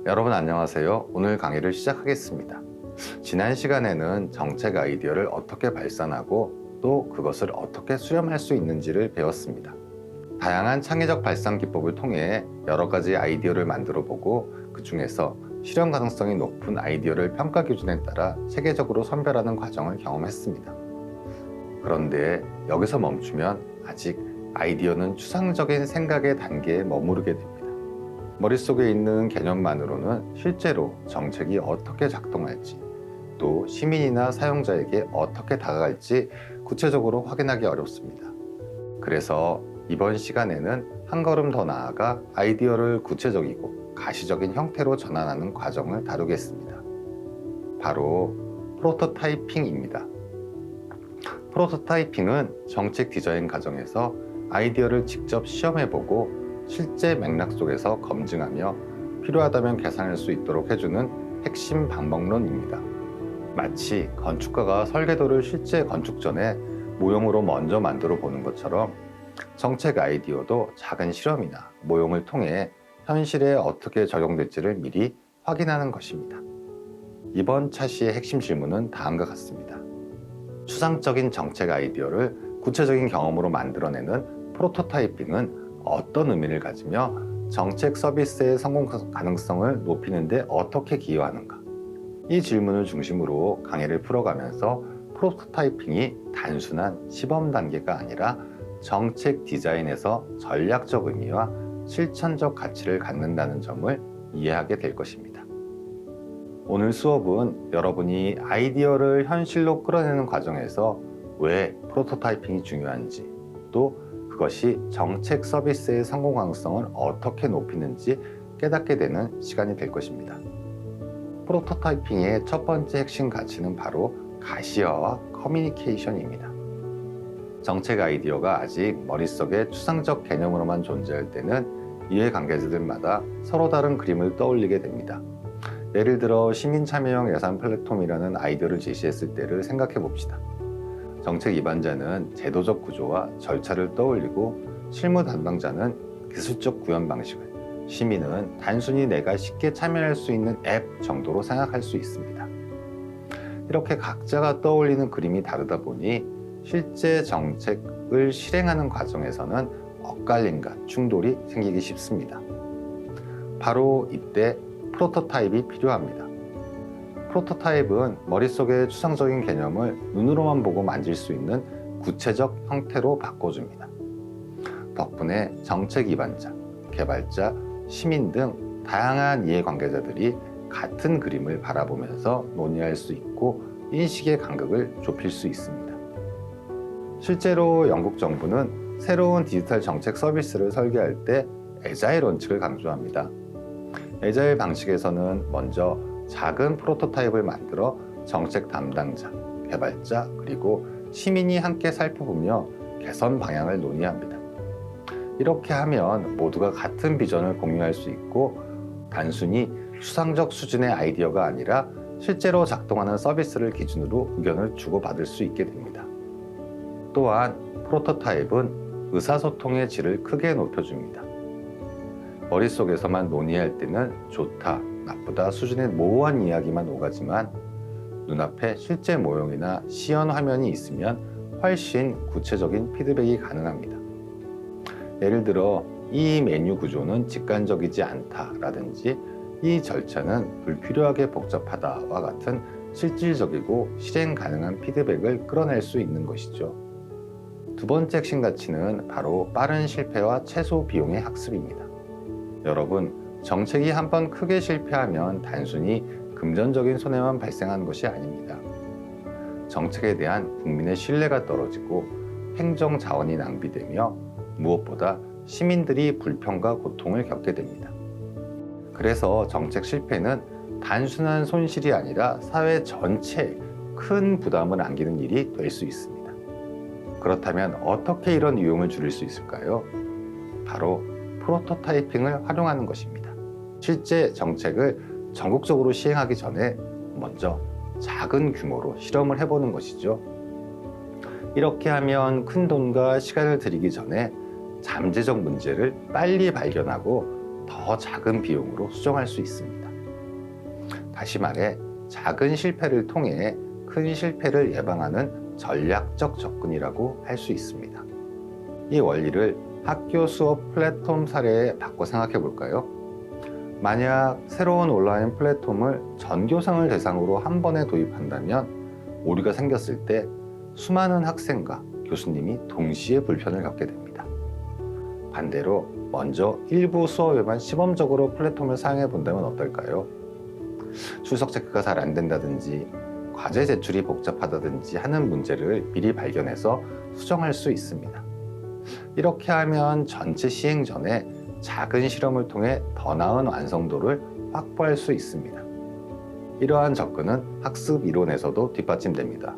여러분 안녕하세요. 오늘 강의를 시작하겠습니다. 지난 시간에는 정책 아이디어를 어떻게 발산하고 또 그것을 어떻게 수렴할 수 있는지를 배웠습니다. 다양한 창의적 발상 기법을 통해 여러 가지 아이디어를 만들어 보고 그 중에서 실현 가능성이 높은 아이디어를 평가 기준에 따라 체계적으로 선별하는 과정을 경험했습니다. 그런데 여기서 멈추면 아직 아이디어는 추상적인 생각의 단계에 머무르게 됩니다. 머릿속에 있는 개념만으로는 실제로 정책이 어떻게 작동할지, 또 시민이나 사용자에게 어떻게 다가갈지 구체적으로 확인하기 어렵습니다. 그래서 이번 시간에는 한 걸음 더 나아가 아이디어를 구체적이고 가시적인 형태로 전환하는 과정을 다루겠습니다. 바로 프로토타이핑입니다. 프로토타이핑은 정책 디자인 과정에서 아이디어를 직접 시험해보고 실제 맥락 속에서 검증하며 필요하다면 개선할 수 있도록 해주는 핵심 방법론입니다. 마치 건축가가 설계도를 실제 건축 전에 모형으로 먼저 만들어 보는 것처럼 정책 아이디어도 작은 실험이나 모형을 통해 현실에 어떻게 적용될지를 미리 확인하는 것입니다. 이번 차시의 핵심 질문은 다음과 같습니다. 추상적인 정책 아이디어를 구체적인 경험으로 만들어내는 프로토타이핑은 어떤 의미를 가지며 정책 서비스의 성공 가능성을 높이는 데 어떻게 기여하는가? 이 질문을 중심으로 강의를 풀어가면서 프로토타이핑이 단순한 시범 단계가 아니라 정책 디자인에서 전략적 의미와 실천적 가치를 갖는다는 점을 이해하게 될 것입니다. 오늘 수업은 여러분이 아이디어를 현실로 끌어내는 과정에서 왜 프로토타이핑이 중요한지, 또 그것이 정책 서비스의 성공 가능성을 어떻게 높이는지 깨닫게 되는 시간이 될 것입니다. 프로토타이핑의 첫 번째 핵심 가치는 바로 가시화와 커뮤니케이션입니다. 정책 아이디어가 아직 머릿속에 추상적 개념으로만 존재할 때는 이해관계자들마다 서로 다른 그림을 떠올리게 됩니다. 예를 들어 시민 참여형 예산 플랫폼이라는 아이디어를 제시했을 때를 생각해 봅시다. 정책 입안자는 제도적 구조와 절차를 떠올리고 실무 담당자는 기술적 구현 방식을, 시민은 단순히 내가 쉽게 참여할 수 있는 앱 정도로 생각할 수 있습니다. 이렇게 각자가 떠올리는 그림이 다르다 보니 실제 정책을 실행하는 과정에서는 엇갈림과 충돌이 생기기 쉽습니다. 바로 이때 프로토타입이 필요합니다. 프로토타입은 머릿속의 추상적인 개념을 눈으로만 보고 만질 수 있는 구체적 형태로 바꿔줍니다. 덕분에 정책 입안자, 개발자, 시민 등 다양한 이해관계자들이 같은 그림을 바라보면서 논의할 수 있고 인식의 간극을 좁힐 수 있습니다. 실제로 영국 정부는 새로운 디지털 정책 서비스를 설계할 때 애자일 원칙을 강조합니다. 애자일 방식에서는 먼저 작은 프로토타입을 만들어 정책 담당자, 개발자, 그리고 시민이 함께 살펴보며 개선 방향을 논의합니다. 이렇게 하면 모두가 같은 비전을 공유할 수 있고 단순히 추상적 수준의 아이디어가 아니라 실제로 작동하는 서비스를 기준으로 의견을 주고받을 수 있게 됩니다. 또한 프로토타입은 의사소통의 질을 크게 높여줍니다. 머릿속에서만 논의할 때는 좋다, 나쁘다 수준의 모호한 이야기만 오가지만 눈앞에 실제 모형이나 시연 화면이 있으면 훨씬 구체적인 피드백이 가능합니다. 예를 들어 이 메뉴 구조는 직관적이지 않다라든지 이 절차는 불필요하게 복잡하다와 같은 실질적이고 실행 가능한 피드백을 끌어낼 수 있는 것이죠. 두 번째 핵심 가치는 바로 빠른 실패와 최소 비용의 학습입니다. 여러분, 정책이 한번 크게 실패하면 단순히 금전적인 손해만 발생하는 것이 아닙니다. 정책에 대한 국민의 신뢰가 떨어지고 행정 자원이 낭비되며 무엇보다 시민들이 불평과 고통을 겪게 됩니다. 그래서 정책 실패는 단순한 손실이 아니라 사회 전체에 큰 부담을 안기는 일이 될 수 있습니다. 그렇다면 어떻게 이런 위험을 줄일 수 있을까요? 바로 프로토타이핑을 활용하는 것입니다. 실제 정책을 전국적으로 시행하기 전에 먼저 작은 규모로 실험을 해보는 것이죠. 이렇게 하면 큰 돈과 시간을 들이기 전에 잠재적 문제를 빨리 발견하고 더 작은 비용으로 수정할 수 있습니다. 다시 말해 작은 실패를 통해 큰 실패를 예방하는 전략적 접근이라고 할 수 있습니다. 이 원리를 학교 수업 플랫폼 사례에 바꿔 생각해 볼까요? 만약 새로운 온라인 플랫폼을 전교생을 대상으로 한 번에 도입한다면 오류가 생겼을 때 수많은 학생과 교수님이 동시에 불편을 겪게 됩니다. 반대로 먼저 일부 수업에만 시범적으로 플랫폼을 사용해 본다면 어떨까요? 출석 체크가 잘 안 된다든지 과제 제출이 복잡하다든지 하는 문제를 미리 발견해서 수정할 수 있습니다. 이렇게 하면 전체 시행 전에 작은 실험을 통해 더 나은 완성도를 확보할 수 있습니다. 이러한 접근은 학습 이론에서도 뒷받침됩니다.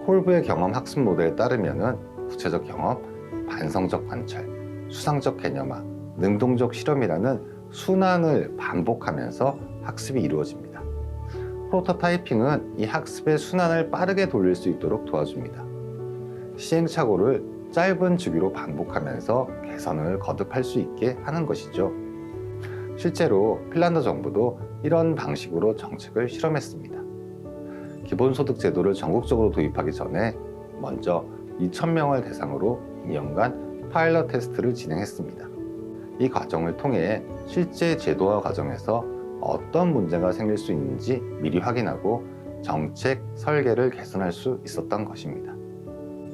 콜브의 경험 학습 모델에 따르면 구체적 경험, 반성적 관찰, 수상적 개념화, 능동적 실험이라는 순환을 반복하면서 학습이 이루어집니다. 프로토타이핑은 이 학습의 순환을 빠르게 돌릴 수 있도록 도와줍니다. 시행착오를 짧은 주기로 반복하면서 개선을 거듭할 수 있게 하는 것이죠. 실제로 핀란드 정부도 이런 방식으로 정책을 실험했습니다. 기본소득 제도를 전국적으로 도입하기 전에 먼저 2,000명을 대상으로 2년간 파일럿 테스트를 진행했습니다. 이 과정을 통해 실제 제도화 과정에서 어떤 문제가 생길 수 있는지 미리 확인하고 정책 설계를 개선할 수 있었던 것입니다.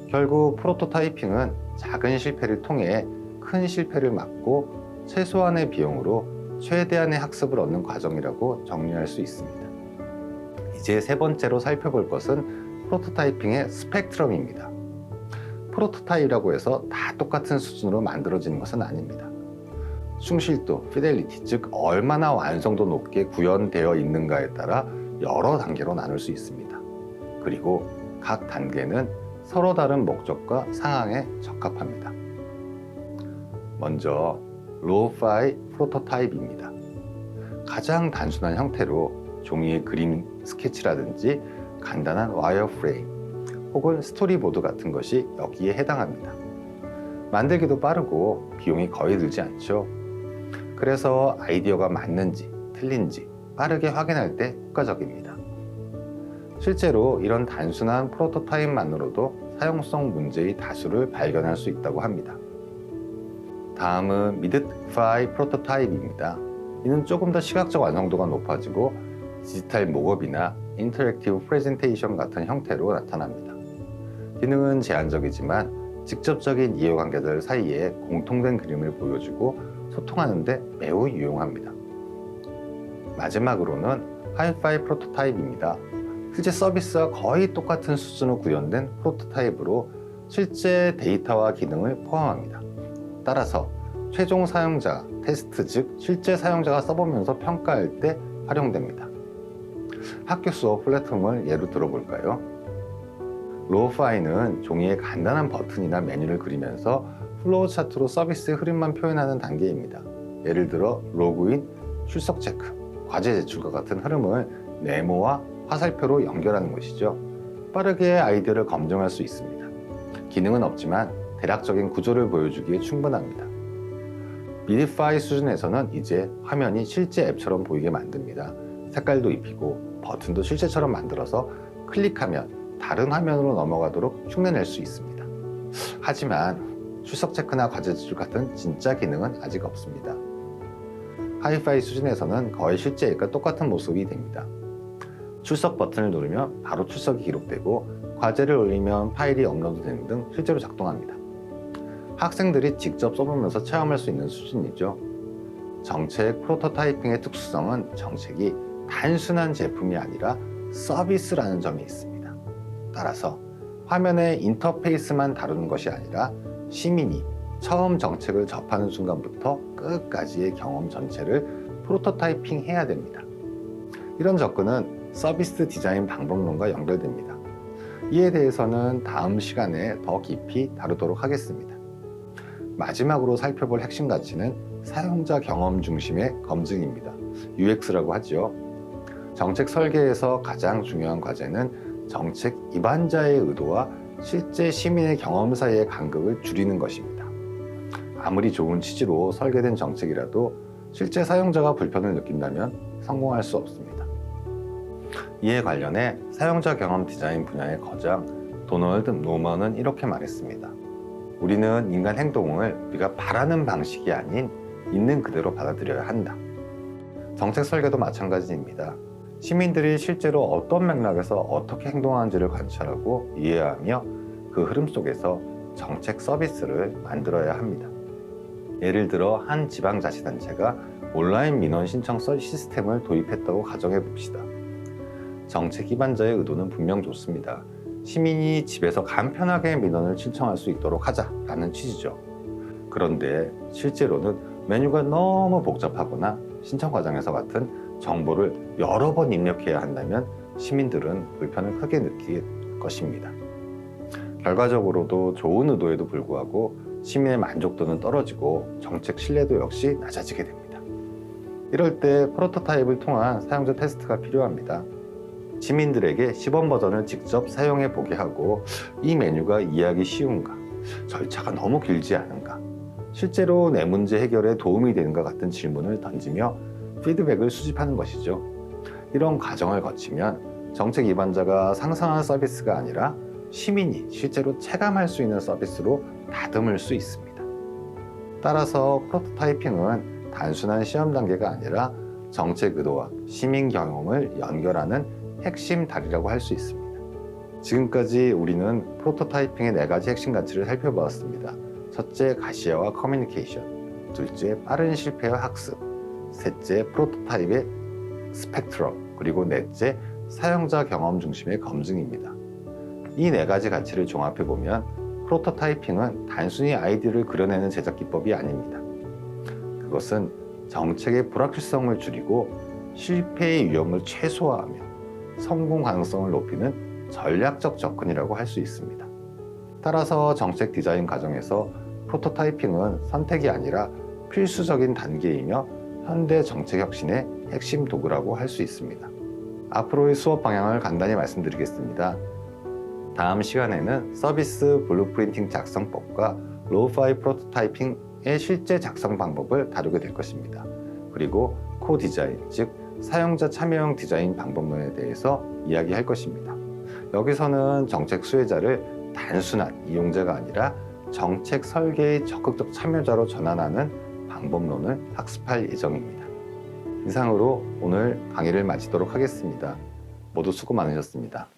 결국 프로토타이핑은 작은 실패를 통해 큰 실패를 막고 최소한의 비용으로 최대한의 학습을 얻는 과정이라고 정리할 수 있습니다. 이제 세 번째로 살펴볼 것은 프로토타이핑의 스펙트럼입니다. 프로토타입이라고 해서 다 똑같은 수준으로 만들어지는 것은 아닙니다. 충실도, 피델리티, 즉 얼마나 완성도 높게 구현되어 있는가에 따라 여러 단계로 나눌 수 있습니다. 그리고 각 단계는 서로 다른 목적과 상황에 적합합니다. 먼저 로우파이 프로토타입입니다. 가장 단순한 형태로 종이에 그림 스케치라든지 간단한 와이어프레임 혹은 스토리보드 같은 것이 여기에 해당합니다. 만들기도 빠르고 비용이 거의 들지 않죠. 그래서 아이디어가 맞는지 틀린지 빠르게 확인할 때 효과적입니다. 실제로 이런 단순한 프로토타입만으로도 사용성 문제의 다수를 발견할 수 있다고 합니다. 다음은 미드파이 프로토타입입니다. 이는 조금 더 시각적 완성도가 높아지고 디지털 목업이나 인터랙티브 프레젠테이션 같은 형태로 나타납니다. 기능은 제한적이지만 직접적인 이해관계들 사이에 공통된 그림을 보여주고 소통하는 데 매우 유용합니다. 마지막으로는 하이파이 프로토타입입니다. 실제 서비스와 거의 똑같은 수준으로 구현된 프로토타입으로 실제 데이터와 기능을 포함합니다. 따라서 최종 사용자 테스트, 즉 실제 사용자가 써보면서 평가할 때 활용됩니다. 학교 수업 플랫폼을 예로 들어볼까요? 로우파이는 종이에 간단한 버튼이나 메뉴를 그리면서 플로우 차트로 서비스의 흐름만 표현하는 단계입니다. 예를 들어 로그인, 출석 체크, 과제 제출과 같은 흐름을 네모와 화살표로 연결하는 것이죠. 빠르게 아이디어를 검증할 수 있습니다. 기능은 없지만 대략적인 구조를 보여주기에 충분합니다. 미드파이 수준에서는 이제 화면이 실제 앱처럼 보이게 만듭니다. 색깔도 입히고 버튼도 실제처럼 만들어서 클릭하면 다른 화면으로 넘어가도록 흉내낼 수 있습니다. 하지만 출석 체크나 과제 제출 같은 진짜 기능은 아직 없습니다. 하이파이 수준에서는 거의 실제 앱과 똑같은 모습이 됩니다. 출석 버튼을 누르면 바로 출석이 기록되고 과제를 올리면 파일이 업로드되는 등 실제로 작동합니다. 학생들이 직접 써보면서 체험할 수 있는 수준이죠. 정책 프로토타이핑의 특수성은 정책이 단순한 제품이 아니라 서비스라는 점이 있습니다. 따라서 화면의 인터페이스만 다루는 것이 아니라 시민이 처음 정책을 접하는 순간부터 끝까지의 경험 전체를 프로토타이핑 해야 됩니다. 이런 접근은 서비스 디자인 방법론과 연결됩니다. 이에 대해서는 다음 시간에 더 깊이 다루도록 하겠습니다. 마지막으로 살펴볼 핵심 가치는 사용자 경험 중심의 검증입니다. UX라고 하죠. 정책 설계에서 가장 중요한 과제는 정책 입안자의 의도와 실제 시민의 경험 사이의 간극을 줄이는 것입니다. 아무리 좋은 취지로 설계된 정책이라도 실제 사용자가 불편을 느낀다면 성공할 수 없습니다. 이에 관련해 사용자 경험 디자인 분야의 거장 도널드 노먼은 이렇게 말했습니다. 우리는 인간 행동을 우리가 바라는 방식이 아닌 있는 그대로 받아들여야 한다. 정책 설계도 마찬가지입니다. 시민들이 실제로 어떤 맥락에서 어떻게 행동하는지를 관찰하고 이해하며 그 흐름 속에서 정책 서비스를 만들어야 합니다. 예를 들어 한 지방자치단체가 온라인 민원 신청 시스템을 도입했다고 가정해 봅시다. 정책 기반자의 의도는 분명 좋습니다. 시민이 집에서 간편하게 민원을 신청할 수 있도록 하자라는 취지죠. 그런데 실제로는 메뉴가 너무 복잡하거나 신청 과정에서 같은 정보를 여러 번 입력해야 한다면 시민들은 불편을 크게 느낄 것입니다. 결과적으로도 좋은 의도에도 불구하고 시민의 만족도는 떨어지고 정책 신뢰도 역시 낮아지게 됩니다. 이럴 때 프로토타입을 통한 사용자 테스트가 필요합니다. 시민들에게 시범 버전을 직접 사용해 보게 하고 이 메뉴가 이해하기 쉬운가, 절차가 너무 길지 않은가, 실제로 내 문제 해결에 도움이 되는가 같은 질문을 던지며 피드백을 수집하는 것이죠. 이런 과정을 거치면 정책 입안자가 상상한 서비스가 아니라 시민이 실제로 체감할 수 있는 서비스로 다듬을 수 있습니다. 따라서 프로토타이핑은 단순한 시험 단계가 아니라 정책 의도와 시민 경험을 연결하는 핵심 다리라고 할 수 있습니다. 지금까지 우리는 프로토타이핑의 4가지 핵심 가치를 살펴보았습니다. 첫째, 가시화와 커뮤니케이션. 둘째, 빠른 실패와 학습. 셋째, 프로토타입의 스펙트럼. 그리고 넷째, 사용자 경험 중심의 검증입니다. 이 4가지 가치를 종합해보면 프로토타이핑은 단순히 아이디어를 그려내는 제작 기법이 아닙니다. 그것은 정책의 불확실성을 줄이고 실패의 위험을 최소화하며 성공 가능성을 높이는 전략적 접근이라고 할 수 있습니다. 따라서 정책 디자인 과정에서 프로토타이핑은 선택이 아니라 필수적인 단계이며 현대 정책 혁신의 핵심 도구라고 할 수 있습니다. 앞으로의 수업 방향을 간단히 말씀드리겠습니다. 다음 시간에는 서비스 블루프린팅 작성법과 로우파이 프로토타이핑의 실제 작성 방법을 다루게 될 것입니다. 그리고 코디자인, 즉 사용자 참여형 디자인 방법론에 대해서 이야기할 것입니다. 여기서는 정책 수혜자를 단순한 이용자가 아니라 정책 설계의 적극적 참여자로 전환하는 방법론을 학습할 예정입니다. 이상으로 오늘 강의를 마치도록 하겠습니다. 모두 수고 많으셨습니다.